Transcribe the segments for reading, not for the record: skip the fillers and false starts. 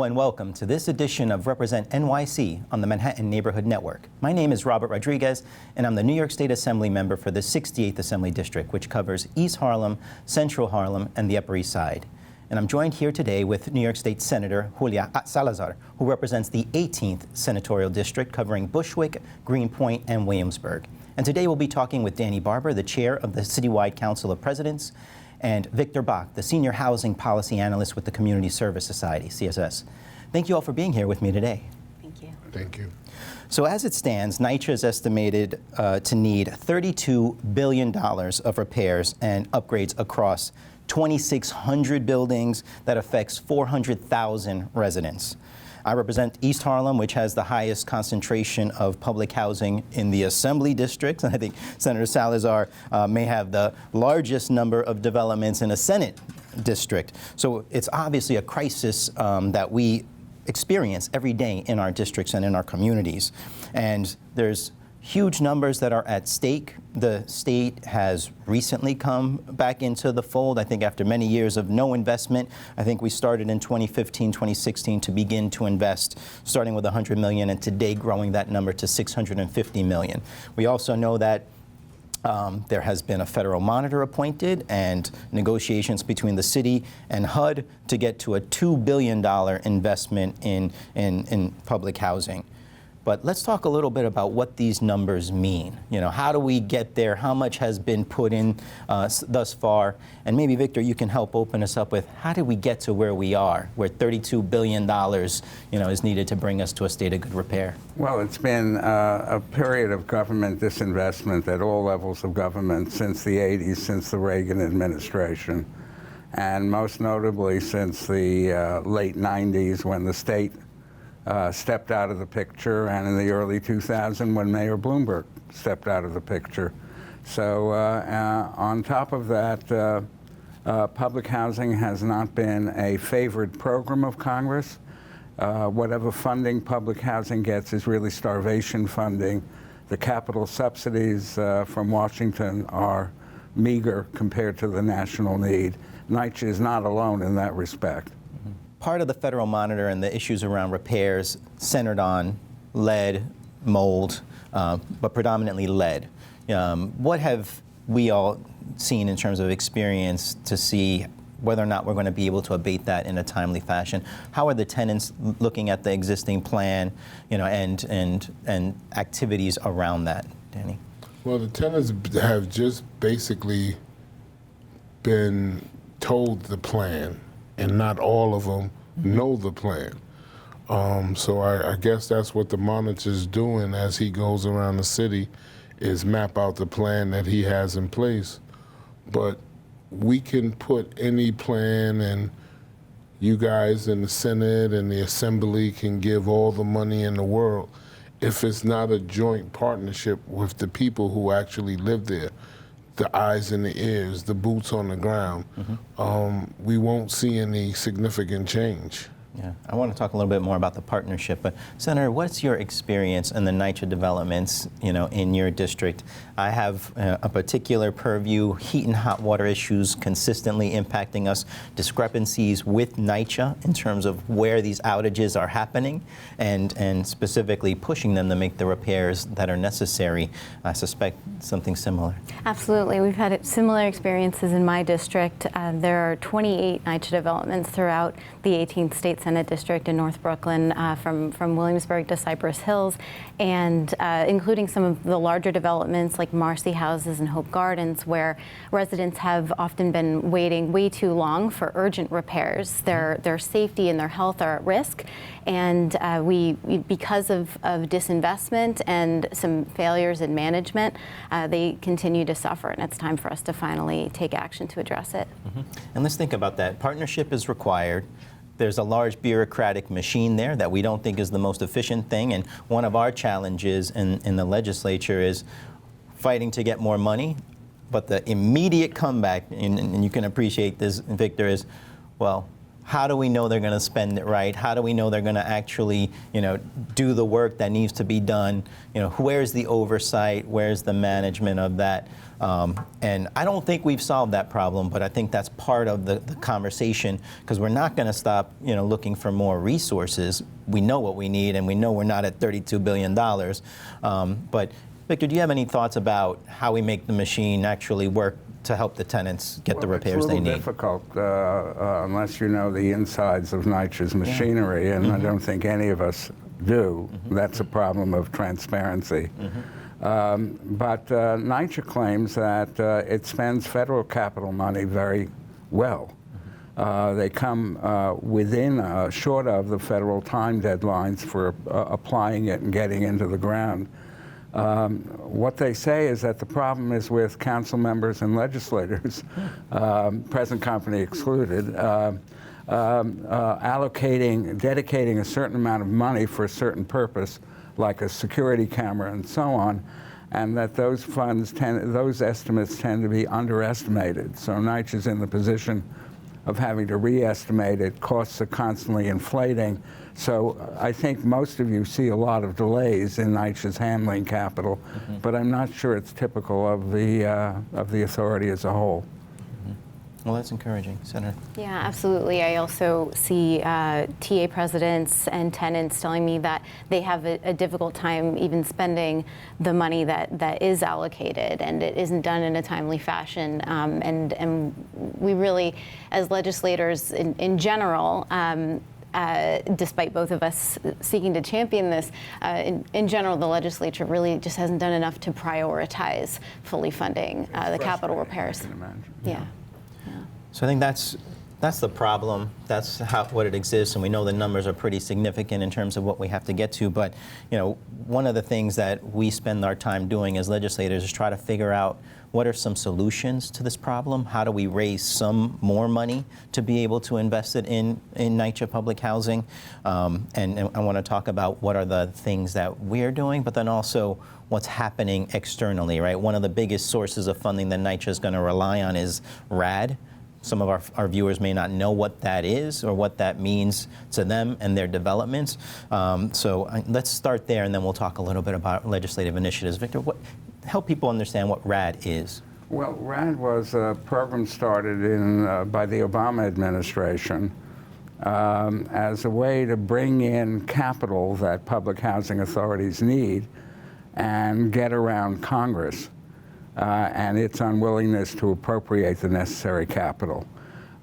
Hello and welcome to this edition of Represent NYC on the Manhattan Neighborhood Network. My name is Robert Rodriguez, and I'm the New York State Assembly member for the 68th Assembly District, which covers East Harlem, Central Harlem, and the Upper East Side. And I'm joined here today with New York State Senator Julia Salazar, who represents the 18th Senatorial District, covering Bushwick, Greenpoint, and Williamsburg. And today we'll be talking with Danny Barber, the chair of the Citywide Council of Presidents, and Victor Bach, the Senior Housing Policy Analyst with the Community Service Society, CSS. Thank you all for being here with me today. Thank you. Thank you. So as it stands, NYCHA is estimated to need $32 billion of repairs and upgrades across 2,600 buildings that affects 400,000 residents. I represent East Harlem, which has the highest concentration of public housing in the Assembly districts. And I think Senator Salazar may have the largest number of developments in a Senate district. So it's obviously a crisis that we experience every day in our districts and in our communities. And there's huge numbers that are at stake. The state has recently come back into the fold. I think after many years of no investment, I think we started in 2015, 2016 to begin to invest, starting with $100 million and today growing that number to $650 million. We also know that there has been a federal monitor appointed and negotiations between the city and HUD to get to a $2 billion investment in public housing. But let's talk a little bit about what these numbers mean. You know, how do we get there? How much has been put in thus far? And maybe, Victor, you can help open us up with how did we get to where we are, where $32 billion, is needed to bring us to a state of good repair? Well, it's been a period of government disinvestment at all levels of government since the 80s, since the Reagan administration, and most notably since the late 90s when the state stepped out of the picture, and in the early 2000s when Mayor Bloomberg stepped out of the picture. So on top of that, public housing has not been a favored program of Congress. Whatever funding public housing gets is really starvation funding. The capital subsidies from Washington are meager compared to the national need. NYCHA is not alone in that respect. Part of the federal monitor and the issues around repairs centered on lead, mold, but predominantly lead. What have we all seen in terms of experience to see whether or not we're going to be able to abate that in a timely fashion? How are the tenants looking at the existing plan, and activities around that, Danny? Well, the tenants have just basically been told the plan, and not all of them know the plan. So I guess that's what the monitor's doing as he goes around the city, is map out the plan that he has in place. But we can put any plan, and you guys in the Senate and the Assembly can give all the money in the world. If it's not a joint partnership with the people who actually live there, the eyes and the ears, the boots on the ground, we won't see any significant change. Yeah, I want to talk a little bit more about the partnership, but Senator, what's your experience in the NYCHA developments, in your district? I have a particular purview, heat and hot water issues consistently impacting us, discrepancies with NYCHA in terms of where these outages are happening, and specifically pushing them to make the repairs that are necessary. I suspect something similar. Absolutely. We've had similar experiences in my district. There are 28 NYCHA developments throughout the 18th State Senate District in North Brooklyn, from Williamsburg to Cypress Hills, and including some of the larger developments like Marcy Houses and Hope Gardens, where residents have often been waiting way too long for urgent repairs. Their safety and their health are at risk, and we because of disinvestment and some failures in management, they continue to suffer, and it's time for us to finally take action to address it. And let's think about that. Partnership is required. There's a large bureaucratic machine there that we don't think is the most efficient thing, and one of our challenges in the legislature is fighting to get more money, but the immediate comeback, and you can appreciate this, Victor, is, well, how do we know they're going to spend it right? How do we know they're going to actually, do the work that needs to be done? Where's the oversight? Where's the management of that? And I don't think we've solved that problem, but I think that's part of the conversation, because we're not going to stop, looking for more resources. We know what we need, and we know we're not at $32 billion. But Victor, do you have any thoughts about how we make the machine actually work to help the tenants get the repairs they need? It's a little difficult unless you know the insides of NYCHA's machinery, and I don't think any of us do. That's a problem of transparency. But NYCHA claims that it spends federal capital money very well. They come within, short of the federal time deadlines for applying it and getting into the ground. What they say is that the problem is with council members and legislators, present company excluded, dedicating a certain amount of money for a certain purpose, like a security camera and so on, and that those those estimates tend to be underestimated. So NYCHA's in the position of having to re-estimate it. Costs are constantly inflating. So I think most of you see a lot of delays in NYCHA's handling capital, but I'm not sure it's typical of the authority as a whole. Well, that's encouraging. Senator? Yeah, absolutely. I also see TA presidents and tenants telling me that they have a difficult time even spending the money that is allocated, and it isn't done in a timely fashion. And we really, as legislators in general, despite both of us seeking to champion this, in general, the legislature really just hasn't done enough to prioritize fully funding the capital repairs. I can imagine. Yeah. So I think that's the problem. That's what it exists, and we know the numbers are pretty significant in terms of what we have to get to. But one of the things that we spend our time doing as legislators is try to figure out what are some solutions to this problem. How do we raise some more money to be able to invest it in NYCHA public housing? And I want to talk about what are the things that we're doing, but then also what's happening externally, right? One of the biggest sources of funding that NYCHA is going to rely on is RAD. Some of our viewers may not know what that is or what that means to them and their developments. So let's start there, and then we'll talk a little bit about legislative initiatives. Victor, help people understand what RAD is. Well, RAD was a program started by the Obama administration as a way to bring in capital that public housing authorities need and get around Congress and its unwillingness to appropriate the necessary capital.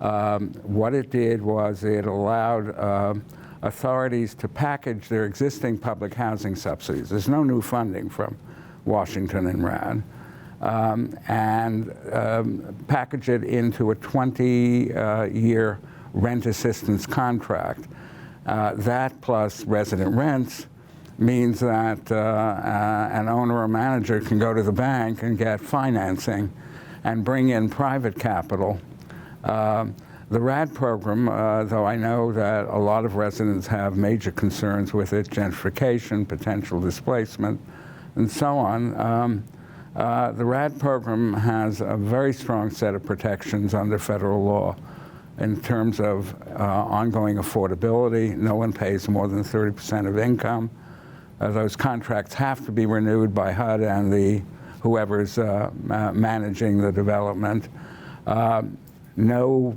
What it did was it allowed authorities to package their existing public housing subsidies. There's no new funding from Washington and RAD. And package it into a 20-year rent assistance contract. That plus resident rents means that an owner or manager can go to the bank and get financing and bring in private capital. The RAD program, though I know that a lot of residents have major concerns with it, gentrification, potential displacement, and so on, the RAD program has a very strong set of protections under federal law in terms of ongoing affordability. No one pays more than 30% of income. Those contracts have to be renewed by HUD and whoever's managing the development. No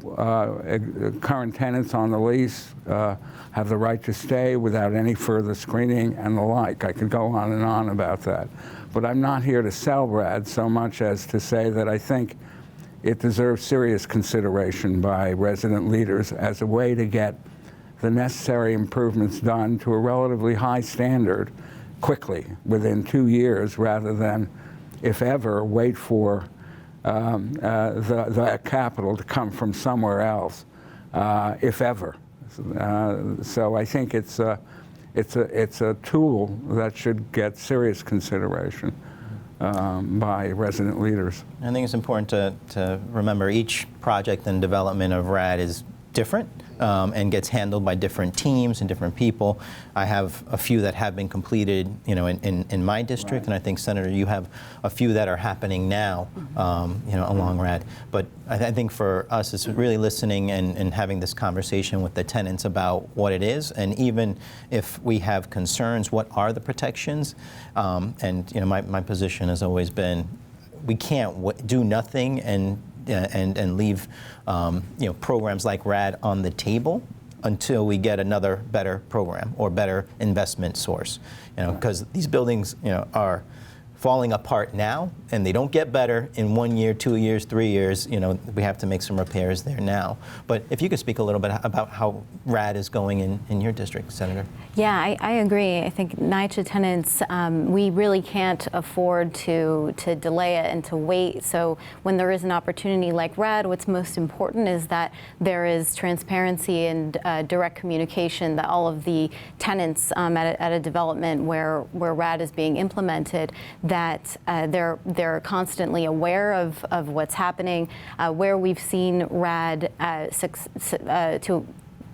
current tenants on the lease have the right to stay without any further screening and the like. I could go on and on about that. But I'm not here to sell RAD so much as to say that I think it deserves serious consideration by resident leaders as a way to get the necessary improvements done to a relatively high standard quickly, within 2 years, rather than, if ever, wait for the capital to come from somewhere else, if ever. So I think it's a tool that should get serious consideration by resident leaders. I think it's important to remember each project and development of RAD is different. and gets handled by different teams and different people. I have a few that have been completed, in my district, and I think, Senator, you have a few that are happening now, along RAD. But I think for us, it's really listening and having this conversation with the tenants about what it is, and even if we have concerns, what are the protections? My position has always been, we can't do nothing and leave programs like RAD on the table until we get another better program or better investment source. Because these buildings are falling apart now, and they don't get better in 1 year, 2 years, 3 years. We have to make some repairs there now. But if you could speak a little bit about how RAD is going in your district, Senator. Yeah, I agree. I think NYCHA tenants, we really can't afford to delay it and to wait. So when there is an opportunity like RAD, what's most important is that there is transparency and direct communication, that all of the tenants at a development where RAD is being implemented, that they're constantly aware of what's happening. Where we've seen RAD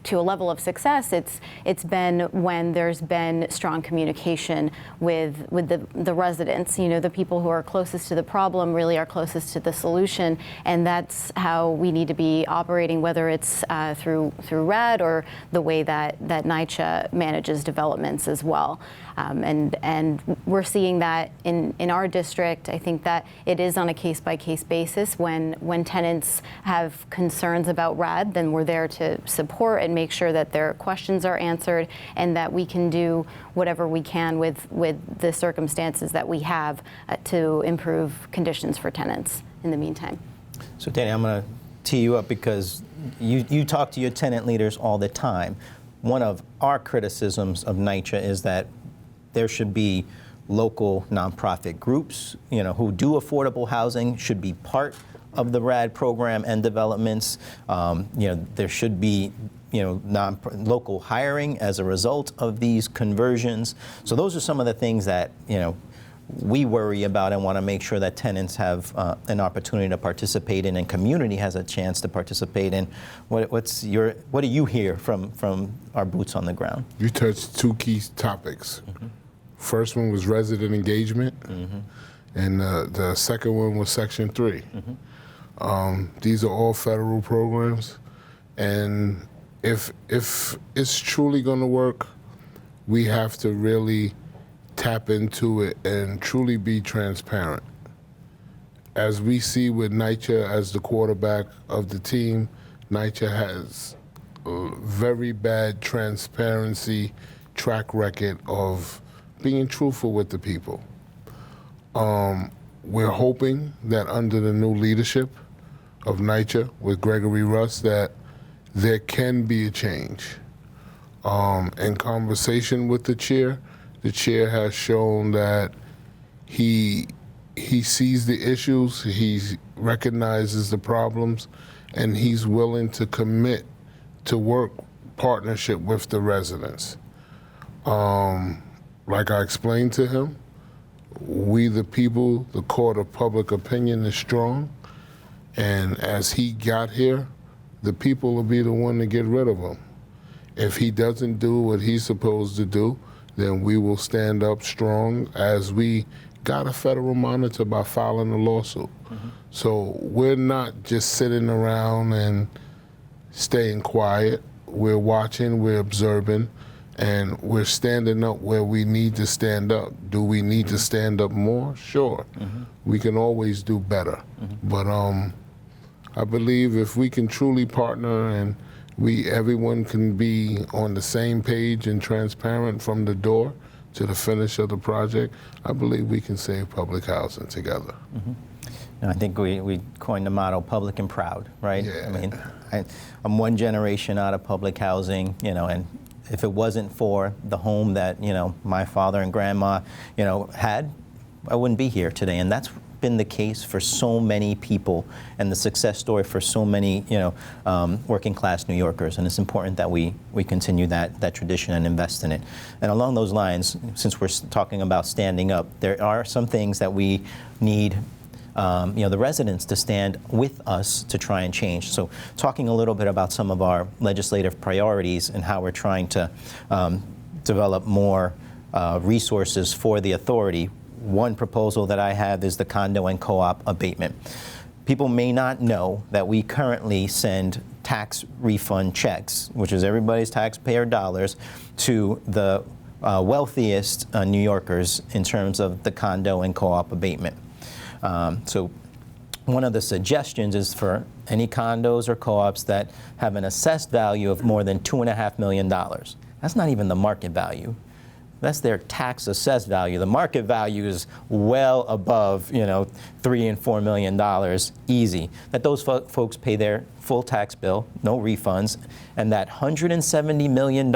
to a level of success, it's been when there's been strong communication with the residents. The people who are closest to the problem really are closest to the solution, and that's how we need to be operating, whether it's through RAD or the way that NYCHA manages developments as well. And we're seeing that in our district. I think that it is on a case-by-case basis. When tenants have concerns about RAD, then we're there to support and make sure that their questions are answered, and that we can do whatever we can with the circumstances that we have to improve conditions for tenants in the meantime. So Danny, I'm going to tee you up because you talk to your tenant leaders all the time. One of our criticisms of NYCHA is that there should be local nonprofit groups, who do affordable housing, should be part of the RAD program and developments. There should be, local hiring as a result of these conversions. So those are some of the things that, we worry about and want to make sure that tenants have an opportunity to participate in, and community has a chance to participate in. What do you hear from our boots on the ground? You touched two key topics. Mm-hmm. First one was resident engagement, mm-hmm. and the second one was Section 3. Mm-hmm. These are all federal programs, and if it's truly going to work, we have to really tap into it and truly be transparent. As we see with NYCHA as the quarterback of the team, NYCHA has a very bad transparency track record of being truthful with the people. We're hoping that under the new leadership of NYCHA with Gregory Russ, that there can be a change. In conversation with the chair has shown that he sees the issues, he recognizes the problems, and he's willing to commit to work partnership with the residents. Like I explained to him, we the people, the court of public opinion is strong, and as he got here, the people will be the one to get rid of him. If he doesn't do what he's supposed to do, then we will stand up strong, as we got a federal monitor by filing a lawsuit. Mm-hmm. So we're not just sitting around and staying quiet. We're watching, we're observing, and we're standing up where we need to stand up. Do we need to stand up more? Sure. Mm-hmm. We can always do better. Mm-hmm. But I believe if we can truly partner and everyone can be on the same page and transparent from the door to the finish of the project, I believe we can save public housing together. Mm-hmm. And I think we coined the motto, public and proud, right? Yeah. I mean, I'm one generation out of public housing, and if it wasn't for the home that, my father and grandma, had, I wouldn't be here today. And that's been the case for so many people, and the success story for so many, working class New Yorkers. And it's important that we continue that tradition and invest in it. And along those lines, since we're talking about standing up, there are some things that we need the residents to stand with us to try and change. So talking a little bit about some of our legislative priorities and how we're trying to develop more resources for the authority. One proposal that I have is the condo and co-op abatement. People may not know that we currently send tax refund checks, which is everybody's taxpayer dollars, to the wealthiest New Yorkers in terms of the condo and co-op abatement. So one of the suggestions is for any condos or co-ops that have an assessed value of more than $2.5 million. That's not even the market value. That's their tax assessed value. The market value is well above, $3 and $4 million easy. That those folks pay their full tax bill, no refunds, and that $170 million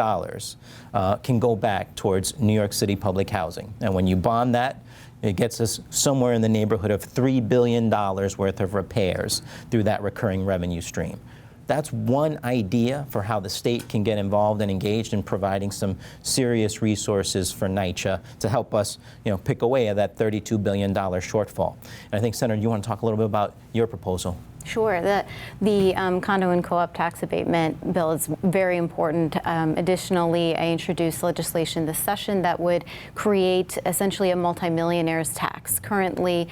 can go back towards New York City public housing. And when you bond that, it gets us somewhere in the neighborhood of $3 billion worth of repairs through that recurring revenue stream. That's one idea for how the state can get involved and engaged in providing some serious resources for NYCHA to help us, pick away at that $32 billion shortfall. And I think, Senator, you want to talk a little bit about your proposal. Sure. The condo and co-op tax abatement bill is very important. Additionally, I introduced legislation this session that would create essentially a multimillionaire's tax. Currently,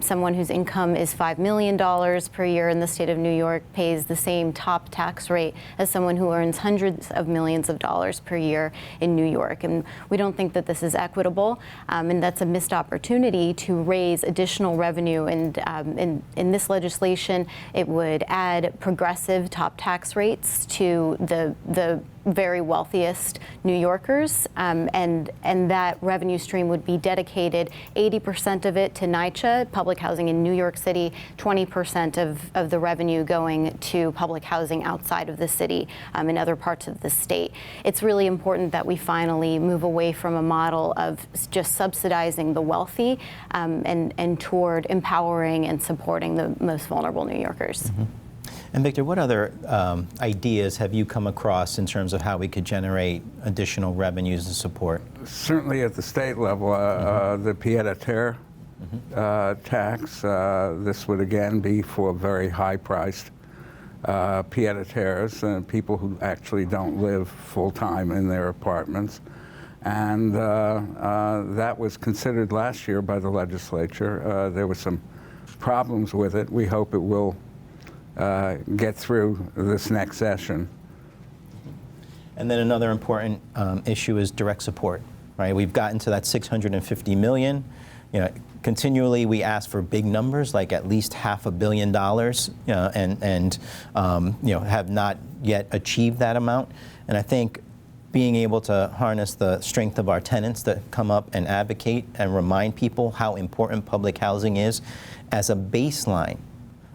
someone whose income is $5 million per year in the state of New York pays the same top tax rate as someone who earns hundreds of millions of dollars per year in New York. And we don't think that this is equitable, and that's a missed opportunity to raise additional revenue. And in this legislation, it would add progressive top tax rates to the very wealthiest New Yorkers, and that revenue stream would be dedicated 80% of it to NYCHA, public housing in New York City, 20% of the revenue going to public housing outside of the city in other parts of the state. It's really important that we finally move away from a model of just subsidizing the wealthy and toward empowering and supporting the most vulnerable New Yorkers. Mm-hmm. And Victor, what other ideas have you come across in terms of how we could generate additional revenues to support? Certainly at the state level, the pied-à-terre tax, this would again be for very high-priced pied-à-terres, people who actually don't live full-time in their apartments. And that was considered last year by the legislature. There were some problems with it. We hope it will get through this next session. And then another important issue is direct support, right? We've gotten to that $650 million. Continually we ask for big numbers, like at least $500 million, and have not yet achieved that amount. And I think being able to harness the strength of our tenants to come up and advocate and remind people how important public housing is as a baseline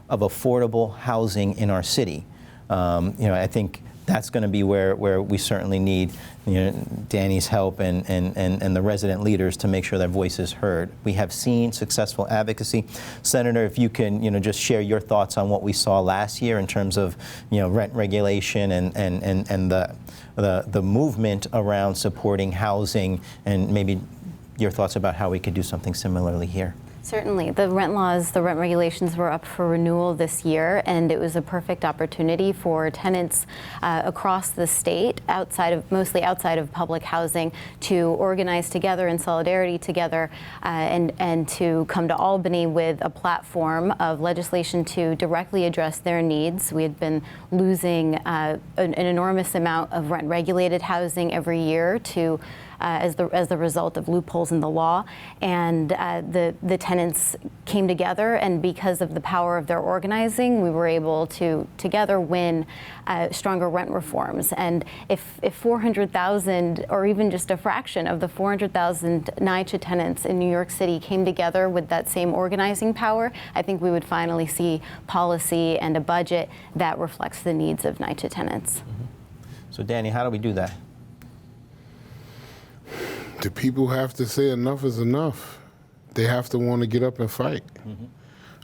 of affordable housing in our city. I think that's going to be where we certainly need Danny's help and the resident leaders to make sure their voice is heard. We have seen successful advocacy. Senator, if you can just share your thoughts on what we saw last year in terms of rent regulation and the movement around supporting housing, and maybe your thoughts about how we could do something similarly here. Certainly. The rent laws, the rent regulations were up for renewal this year, and it was a perfect opportunity for tenants across the state, mostly outside of public housing, to organize together in solidarity together and to come to Albany with a platform of legislation to directly address their needs. We had been losing an enormous amount of rent-regulated housing every year to as the result of loopholes in the law, and the tenants came together, and because of the power of their organizing, we were able to together win stronger rent reforms. And if 400,000, or even just a fraction of the 400,000 NYCHA tenants in New York City came together with that same organizing power, I think we would finally see policy and a budget that reflects the needs of NYCHA tenants. Mm-hmm. So Danny, how do we do that? The people have to say enough is enough. They have to want to get up and fight. Mm-hmm.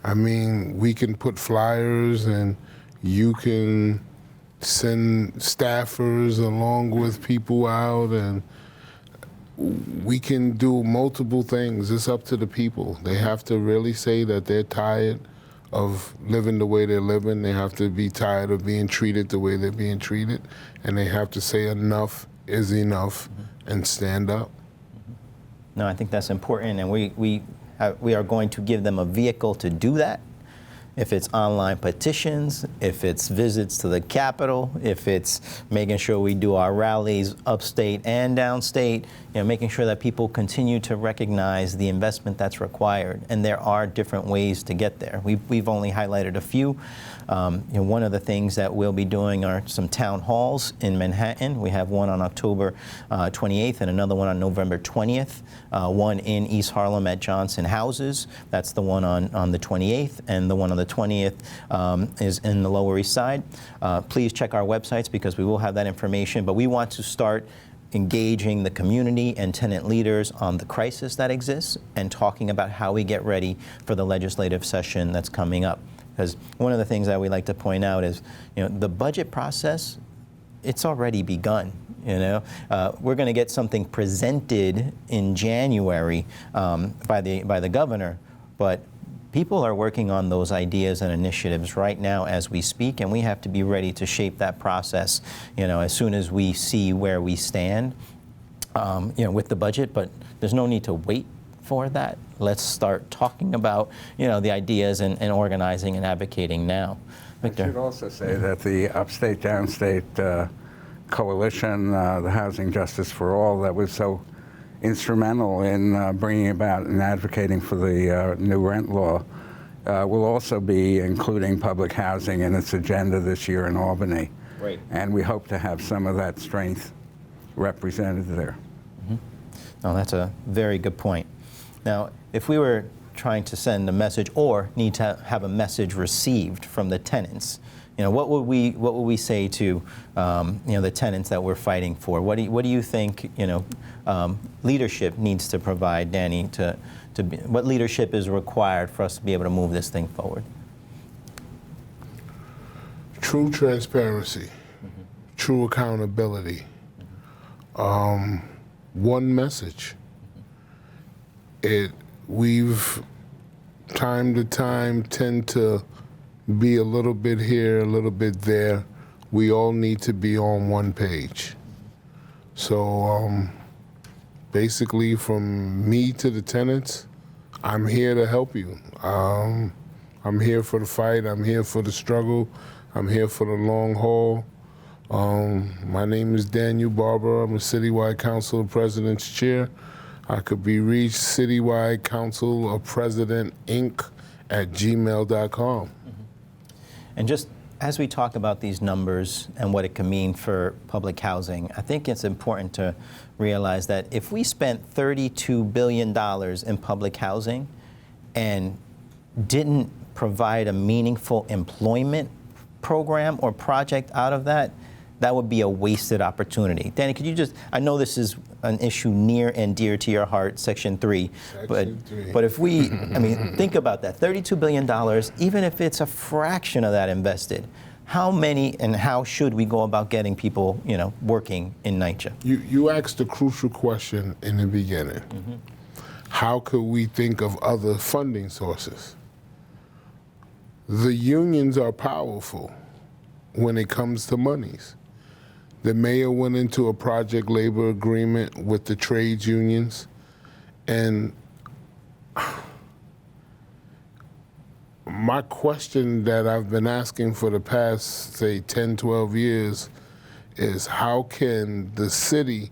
I mean, we can put flyers and you can send staffers along with people out, and we can do multiple things. It's up to the people. They have to really say that they're tired of living the way they're living. They have to be tired of being treated the way they're being treated. And they have to say enough is enough and stand up. No, I think that's important, and we are going to give them a vehicle to do that. If it's online petitions, if it's visits to the Capitol, if it's making sure we do our rallies upstate and downstate, making sure that people continue to recognize the investment that's required. And there are different ways to get there. We've only highlighted a few. One of the things that we'll be doing are some town halls in Manhattan. We have one on October 28th and another one on November 20th. One in East Harlem at Johnson Houses. That's the one on the 28th, and the one on the 20th is in the Lower East Side. Please check our websites because we will have that information, but we want to start engaging the community and tenant leaders on the crisis that exists and talking about how we get ready for the legislative session that's coming up. Because one of the things that we like to point out is, the budget process, it's already begun. We're going to get something presented in January by the governor, but people are working on those ideas and initiatives right now as we speak, and we have to be ready to shape that process, as soon as we see where we stand, with the budget. But there's no need to wait for that. Let's start talking about, the ideas and organizing and advocating now. Victor? I should also say that the upstate, downstate coalition, the Housing Justice for All, that was so instrumental in bringing about and advocating for the new rent law, will also be including public housing in its agenda this year in Albany. Right. And we hope to have some of that strength represented there. Mm-hmm. No, that's a very good point. Now, if we were trying to send a message or need to have a message received from the tenants, what would we say to the tenants that we're fighting for? What do you think leadership needs to provide, Danny? What leadership is required for us to be able to move this thing forward? True transparency, true accountability. One message. We've time to time tend to be a little bit here, a little bit there. We all need to be on one page. So basically, from me to the tenants, I'm here to help you. I'm here for the fight. I'm here for the struggle. I'm here for the long haul. My name is Daniel Barber. I'm a Citywide Council of Presidents Chair. I could be reached Citywide Council of President Inc. at gmail.com. And just as we talk about these numbers and what it can mean for public housing, I think it's important to realize that if we spent $32 billion in public housing and didn't provide a meaningful employment program or project out of that, that would be a wasted opportunity. Danny, could you I know this is an issue near and dear to your heart, Section 3, but if we, think about that, $32 billion, even if it's a fraction of that invested, how many and how should we go about getting people, working in NYCHA? You asked a crucial question in the beginning. Mm-hmm. How could we think of other funding sources? The unions are powerful when it comes to monies. The mayor went into a project labor agreement with the trades unions, and my question that I've been asking for the past, say, 10, 12 years is how can the city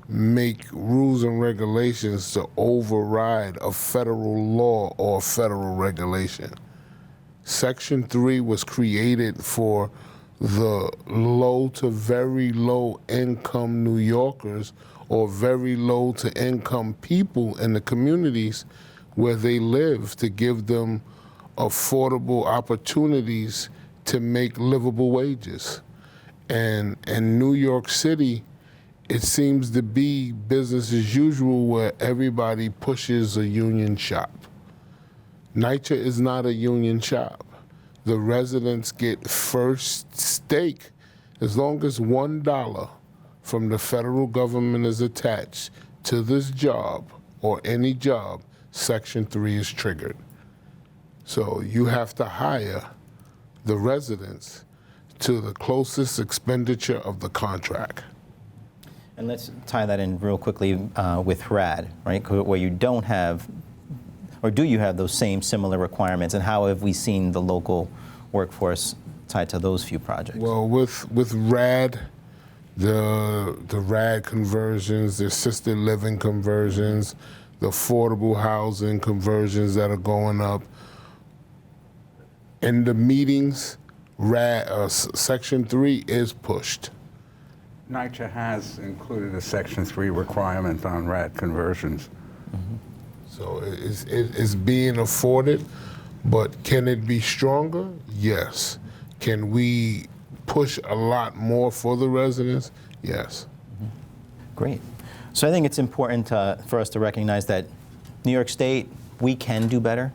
make rules and regulations to override a federal law or federal regulation? Section 3 was created for the low to very low income New Yorkers or very low to income people in the communities where they live, to give them affordable opportunities to make livable wages. And in New York City, it seems to be business as usual where everybody pushes a union shop. NYCHA is not a union shop. The residents get first stake as long as $1 from the federal government is attached to this job or any job, Section 3 is triggered. So you have to hire the residents to the closest expenditure of the contract. And let's tie that in real quickly with RAD, right? Where you don't have, or do you have those same similar requirements, and how have we seen the local workforce tied to those few projects? Well, with RAD, the RAD conversions, the assisted living conversions, the affordable housing conversions that are going up, in the meetings, Section 3 is pushed. NYCHA has included a Section 3 requirement on RAD conversions. So it's being afforded, but can it be stronger? Yes. Can we push a lot more for the residents? Yes. Great. So I think it's important for us to recognize that New York State, we can do better.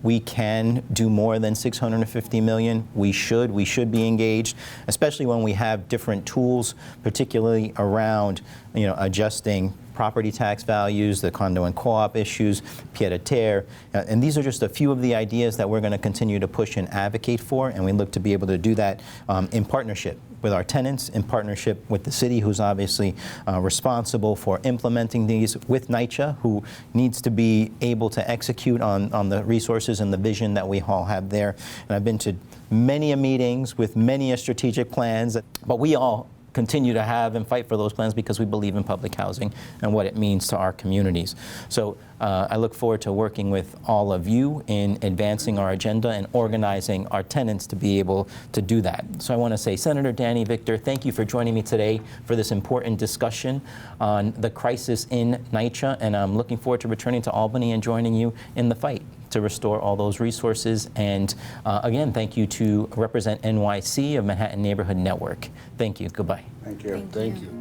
We can do more than $650 million. We should be engaged, especially when we have different tools, particularly around, adjusting property tax values, the condo and co-op issues, pied-à-terre. And these are just a few of the ideas that we're going to continue to push and advocate for, and we look to be able to do that in partnership with our tenants, in partnership with the city, who's obviously responsible for implementing these, with NYCHA, who needs to be able to execute on the resources and the vision that we all have there. And I've been to many meetings with many strategic plans, but we all continue to have and fight for those plans because we believe in public housing and what it means to our communities. So I look forward to working with all of you in advancing our agenda and organizing our tenants to be able to do that. So I want to say, Senator Danny Victor, thank you for joining me today for this important discussion on the crisis in NYCHA, and I'm looking forward to returning to Albany and joining you in the fight to restore all those resources. And again, thank you to Represent NYC of Manhattan Neighborhood Network. Thank you. Goodbye. Thank you. Thank you.